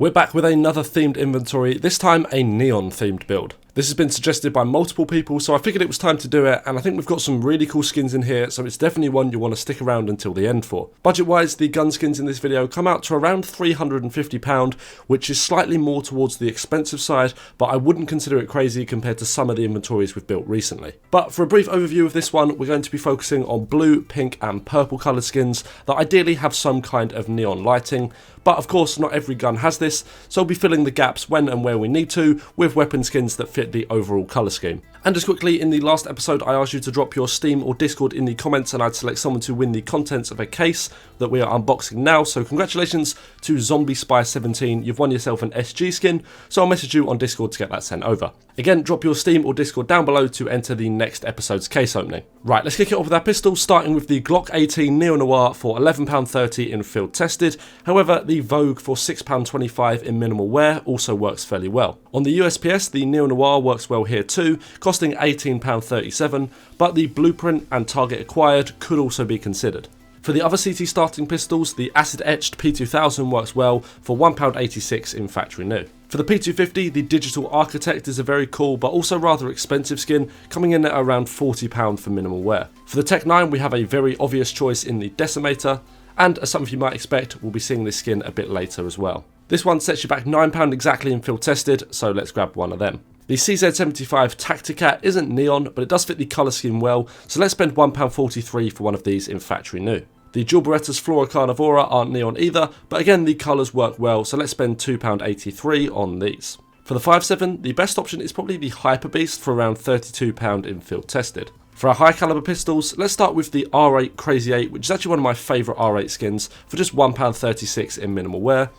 We're back with another themed inventory, this time a neon themed build. This has been suggested by multiple people, so I figured it was time to do it, and I think we've got some really cool skins in here, so it's definitely one you want to stick around until the end for. Budget-wise, the gun skins in this video come out to around £350, which is slightly more towards the expensive side, but I wouldn't consider it crazy compared to some of the inventories we've built recently. But for a brief overview of this one, we're going to be focusing on blue, pink and purple coloured skins that ideally have some kind of neon lighting. But of course, not every gun has this, so I'll be filling the gaps when and where we need to with weapon skins that fit the overall colour scheme. And just quickly, in the last episode I asked you to drop your Steam or Discord in the comments and I'd select someone to win the contents of a case that we are unboxing now, so congratulations to Zombie Spy 17, you've won yourself an SG skin, so I'll message you on Discord to get that sent over. Again, drop your Steam or Discord down below to enter the next episode's case opening. Right, let's kick it off with our pistols, starting with the Glock 18 Neo Noir for £11.30 in field tested. However, the Vogue for £6.25 in minimal wear also works fairly well. On the USPS, the Neo Noir works well here too, costing £18.37, but the blueprint and target acquired could also be considered. For the other CT starting pistols, the acid etched P2000 works well for £1.86 in factory new. For the P250, the Digital Architect is a very cool but also rather expensive skin, coming in at around £40 for minimal wear. For the Tech 9, we have a very obvious choice in the Decimator, and as some of you might expect, we'll be seeing this skin a bit later as well. This one sets you back £9 exactly in field tested, so let's grab one of them. The CZ75 Tacticat isn't neon, but it does fit the colour scheme well, so let's spend £1.43 for one of these in factory new. The Dual Berettas Flora Carnivora aren't neon either, but again the colours work well, so let's spend £2.83 on these. For the 5.7, the best option is probably the Hyper Beast for around £32 in field tested. For our high caliber pistols, let's start with the R8 Crazy 8, which is actually one of my favourite R8 skins, for just £1.36 in minimal wear.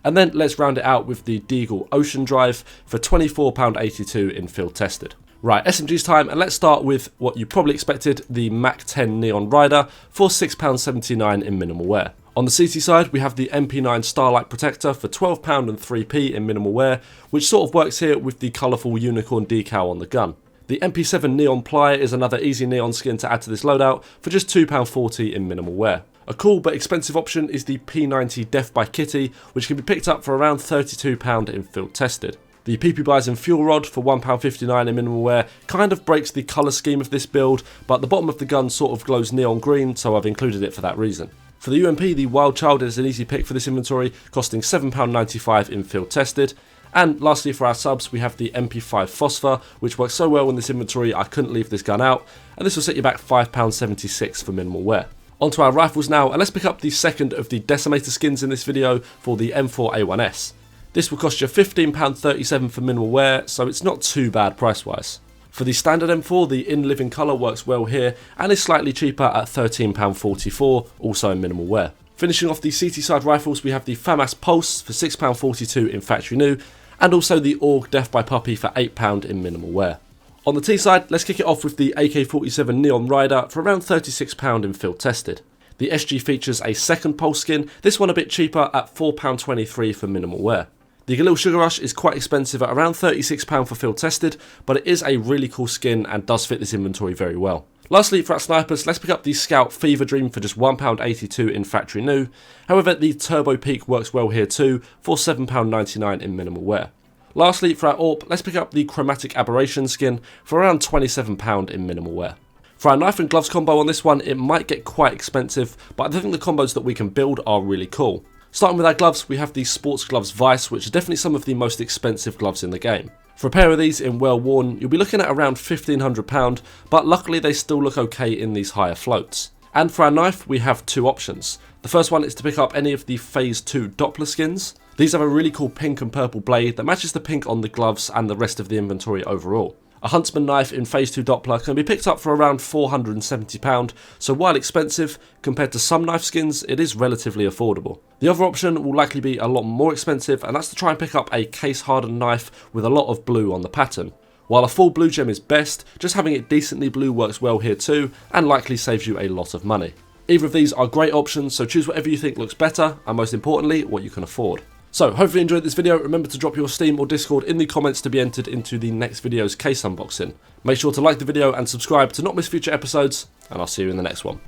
And then let's round it out with the Deagle Ocean Drive for £24.82 in field tested. Right, SMG's time, and let's start with what you probably expected, the Mach 10 Neon Rider for £6.79 in minimal wear. On the CT side, we have the MP9 Starlight Protector for £12 and 3p in minimal wear, which sort of works here with the colourful unicorn decal on the gun. The MP7 Neon Plier is another easy neon skin to add to this loadout for just £2.40 in minimal wear. A cool but expensive option is the P90 Death by Kitty, which can be picked up for around £32 in field tested. The PP Bison Fuel Rod for £1.59 in minimal wear kind of breaks the colour scheme of this build, but the bottom of the gun sort of glows neon green, so I've included it for that reason. For the UMP, the Wild Child is an easy pick for this inventory, costing £7.95 in field tested. And lastly, for our subs, we have the MP5 Phosphor, which works so well in this inventory I couldn't leave this gun out, and this will set you back £5.76 for minimal wear. Onto our rifles now, and let's pick up the second of the Decimator skins in this video for the M4A1S. This will cost you £15.37 for minimal wear, so it's not too bad price wise. For the standard M4, the In Living colour works well here and is slightly cheaper at £13.44, also in minimal wear. Finishing off the CT side rifles, we have the FAMAS Pulse for £6.42 in factory new, and also the AUG Death by Puppy for £8 in minimal wear. On the T side, let's kick it off with the AK-47 Neon Rider for around £36 in field tested. The SG features a second Pulse skin, this one a bit cheaper at £4.23 for minimal wear. The Galil Sugar Rush is quite expensive at around £36 for field tested, but it is a really cool skin and does fit this inventory very well. Lastly, for our snipers, let's pick up the Scout Fever Dream for just £1.82 in factory new. However, the Turbo Peak works well here too for £7.99 in minimal wear. Lastly, for our AWP, let's pick up the Chromatic Aberration skin for around £27 in minimal wear. For our knife and gloves combo on this one, it might get quite expensive, but I think the combos that we can build are really cool. Starting with our gloves, we have the Sports Gloves Vice, which are definitely some of the most expensive gloves in the game. For a pair of these in well worn, you'll be looking at around £1,500, but luckily they still look okay in these higher floats. And for our knife, we have two options. The first one is to pick up any of the Phase 2 Doppler skins. These have a really cool pink and purple blade that matches the pink on the gloves and the rest of the inventory overall. A Huntsman knife in Phase 2 Doppler can be picked up for around £470, so while expensive, compared to some knife skins, it is relatively affordable. The other option will likely be a lot more expensive, and that's to try and pick up a case-hardened knife with a lot of blue on the pattern. While a full blue gem is best, just having it decently blue works well here too, and likely saves you a lot of money. Either of these are great options, so choose whatever you think looks better, and most importantly, what you can afford. So, hopefully you enjoyed this video. Remember to drop your Steam or Discord in the comments to be entered into the next video's case unboxing. Make sure to like the video and subscribe to not miss future episodes, and I'll see you in the next one.